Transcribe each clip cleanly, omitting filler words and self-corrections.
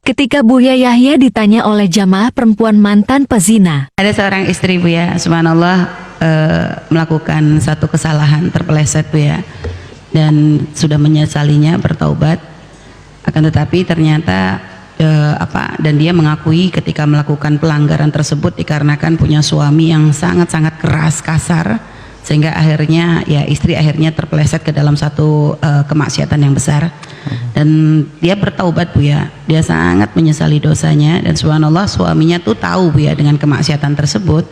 Ketika Buya Yahya ditanya oleh jamaah perempuan mantan pezina, ada seorang istri Bu ya, subhanallah, melakukan satu kesalahan, terpeleset Bu ya, dan sudah menyesalinya, bertaubat. Akan tetapi ternyata dan dia mengakui ketika melakukan pelanggaran tersebut dikarenakan punya suami yang sangat-sangat keras, kasar, sehingga akhirnya ya istri akhirnya terpeleset ke dalam satu kemaksiatan yang besar. Dan dia bertaubat Bu ya, dia sangat menyesali dosanya, dan subhanallah suaminya tuh tahu Bu ya dengan kemaksiatan tersebut.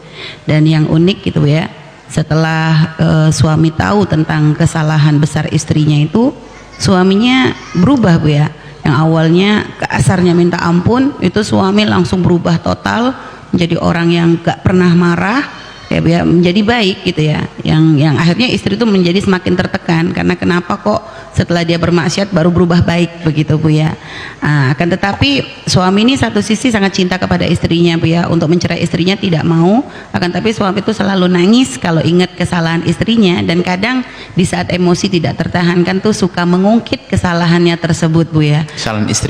Dan yang unik gitu ya, setelah suami tahu tentang kesalahan besar istrinya itu, suaminya berubah Bu ya. Yang awalnya kasarnya minta ampun, itu suami langsung berubah total menjadi orang yang gak pernah marah ya Bu ya, menjadi baik gitu ya. Yang akhirnya istri itu menjadi semakin tertekan, karena kenapa kok setelah dia bermaksiat baru berubah baik begitu Bu ya. Akan tetapi suami ini satu sisi sangat cinta kepada istrinya Bu ya, untuk mencerai istrinya tidak mau, akan tapi suami itu selalu nangis kalau ingat kesalahan istrinya, dan kadang di saat emosi tidak tertahankan tuh suka mengungkit kesalahannya tersebut Bu ya,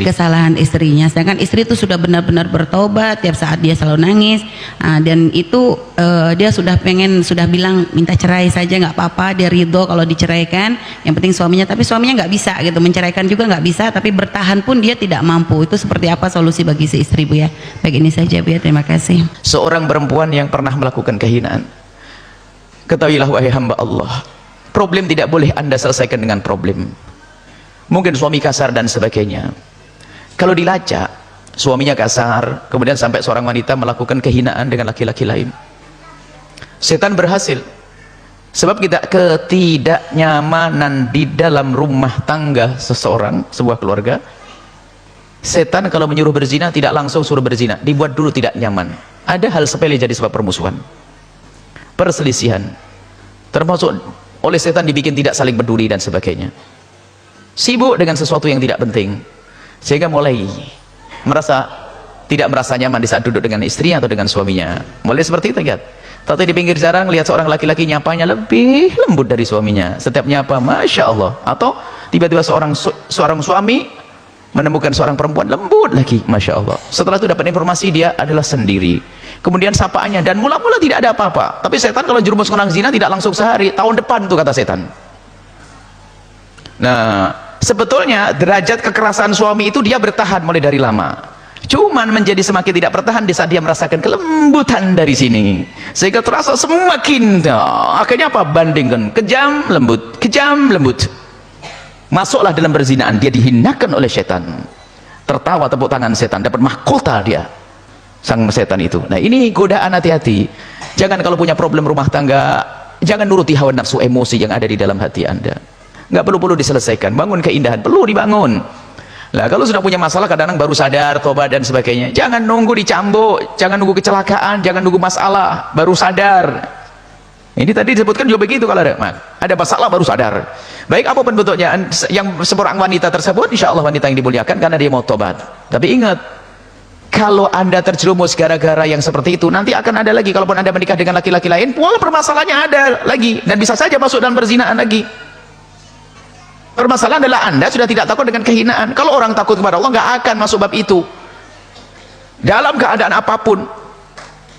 kesalahan istrinya, sedangkan istri itu sudah benar-benar bertobat, tiap saat dia selalu nangis. Dan itu dia sudah bilang minta cerai saja nggak apa-apa, dia ridho kalau diceraikan, yang penting suaminya, tapi suaminya nggak bisa gitu, menceraikan juga nggak bisa, tapi bertahan pun dia tidak mampu. Itu seperti apa solusi bagi si istri Bu ya? Baik, ini saja Bu ya, terima kasih. Seorang perempuan yang pernah melakukan kehinaan, ketahuilah wahai hamba Allah, problem tidak boleh Anda selesaikan dengan problem. Mungkin suami kasar dan sebagainya, kalau dilacak suaminya kasar, kemudian sampai seorang wanita melakukan kehinaan dengan laki-laki lain, setan berhasil. Sebab kita ketidaknyamanan di dalam rumah tangga seseorang, sebuah keluarga, setan kalau menyuruh berzina tidak langsung suruh berzina, dibuat dulu tidak nyaman. Ada hal sepele jadi sebab permusuhan, perselisihan, termasuk oleh setan dibikin tidak saling peduli dan sebagainya, sibuk dengan sesuatu yang tidak penting, sehingga mulai tidak merasa nyaman di saat duduk dengan istrinya atau dengan suaminya. Mulai seperti itu kan. Tapi di pinggir jalan lihat seorang laki-laki nyapanya lebih lembut dari suaminya, setiap nyapa Masya Allah. Atau tiba-tiba seorang suami menemukan seorang perempuan lembut lagi, Masya Allah. Setelah itu dapat informasi dia adalah sendiri, kemudian sapaannya, dan mula-mula tidak ada apa-apa. Tapi setan kalau jerumus orang zina tidak langsung sehari, tahun depan tuh kata setan. Nah, sebetulnya derajat kekerasan suami itu dia bertahan mulai dari lama, cuman menjadi semakin tidak bertahan di saat dia merasakan kelembutan dari sini, sehingga terasa semakin akhirnya apa, bandingkan kejam lembut, masuklah dalam perzinaan, dia dihinakan oleh setan, tertawa tepuk tangan setan, dapat mahkota dia sang setan itu. Nah, ini godaan, hati-hati. Jangan kalau punya problem rumah tangga, jangan nuruti hawa nafsu emosi yang ada di dalam hati Anda. Nggak perlu diselesaikan, bangun keindahan, perlu dibangun. Lah kalau sudah punya masalah kadang-kadang baru sadar, tobat dan sebagainya. Jangan nunggu dicambuk, jangan nunggu kecelakaan, jangan nunggu masalah baru sadar. Ini tadi disebutkan juga begitu, kalau ada masalah baru sadar. Baik apapun bentuknya, yang seorang wanita tersebut insya Allah wanita yang dimuliakan karena dia mau tobat. Tapi ingat, kalau Anda terjerumus gara-gara yang seperti itu, nanti akan ada lagi. Kalaupun Anda menikah dengan laki-laki lain, pola permasalahannya ada lagi, dan bisa saja masuk dalam perzinaan lagi. Permasalahan adalah Anda sudah tidak takut dengan kehinaan. Kalau orang takut kepada Allah nggak akan masuk bab itu dalam keadaan apapun.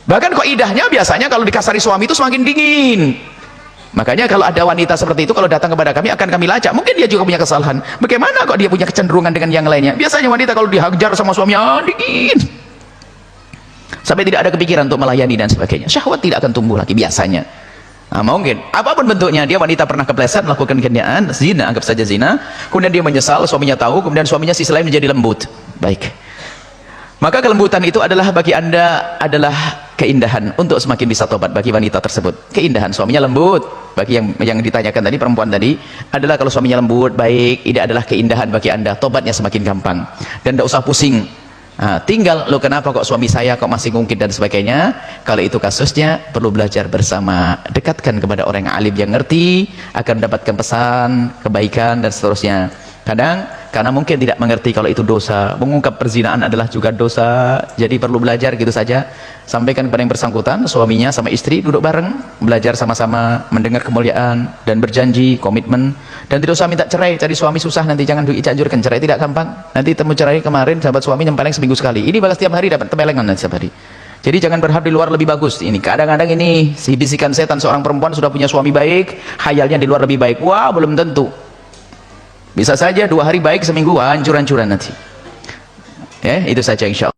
Bahkan kaidahnya biasanya kalau dikasari suami itu semakin dingin. Makanya kalau ada wanita seperti itu kalau datang kepada kami akan kami lacak, mungkin dia juga punya kesalahan. Bagaimana kok dia punya kecenderungan dengan yang lainnya? Biasanya wanita kalau dihajar sama suaminya dingin, sampai tidak ada kepikiran untuk melayani dan sebagainya. Syahwat tidak akan tumbuh lagi biasanya. Nah, mungkin apapun bentuknya, dia wanita pernah kepleset melakukan kehinaan, zina, anggap saja zina, kemudian dia menyesal, suaminya tahu, kemudian suaminya sisi lain menjadi lembut. Baik, maka kelembutan itu adalah bagi Anda adalah keindahan untuk semakin bisa tobat bagi wanita tersebut. Keindahan suaminya lembut, bagi yang ditanyakan tadi, perempuan tadi, adalah kalau suaminya lembut, baik, ini adalah keindahan bagi Anda, tobatnya semakin gampang dan tidak usah pusing. Tinggal lo kenapa kok suami saya kok masih ngungkit dan sebagainya. Kalau itu kasusnya perlu belajar bersama, dekatkan kepada orang yang alim yang ngerti, akan mendapatkan pesan kebaikan dan seterusnya. Kadang karena mungkin tidak mengerti kalau itu dosa. Mengungkap perzinaan adalah juga dosa, jadi perlu belajar gitu saja. Sampaikan kepada yang bersangkutan, suaminya sama istri duduk bareng, belajar sama-sama, mendengar kemuliaan dan berjanji, komitmen, dan tidak usah minta cerai. Cari suami susah, nanti jangan dianjurkan cerai, tidak gampang. Nanti temu cerai kemarin sahabat suami nyempeleng seminggu sekali, ini balas setiap hari dapat tempelengan nanti setiap hari. Jadi jangan berharap di luar lebih bagus. Ini kadang-kadang ini si bisikan setan, seorang perempuan sudah punya suami baik, khayalnya di luar lebih baik. Wah, belum tentu. Bisa saja 2 hari baik, seminggu hancur-hancuran nanti. Ya, itu saja insya Allah.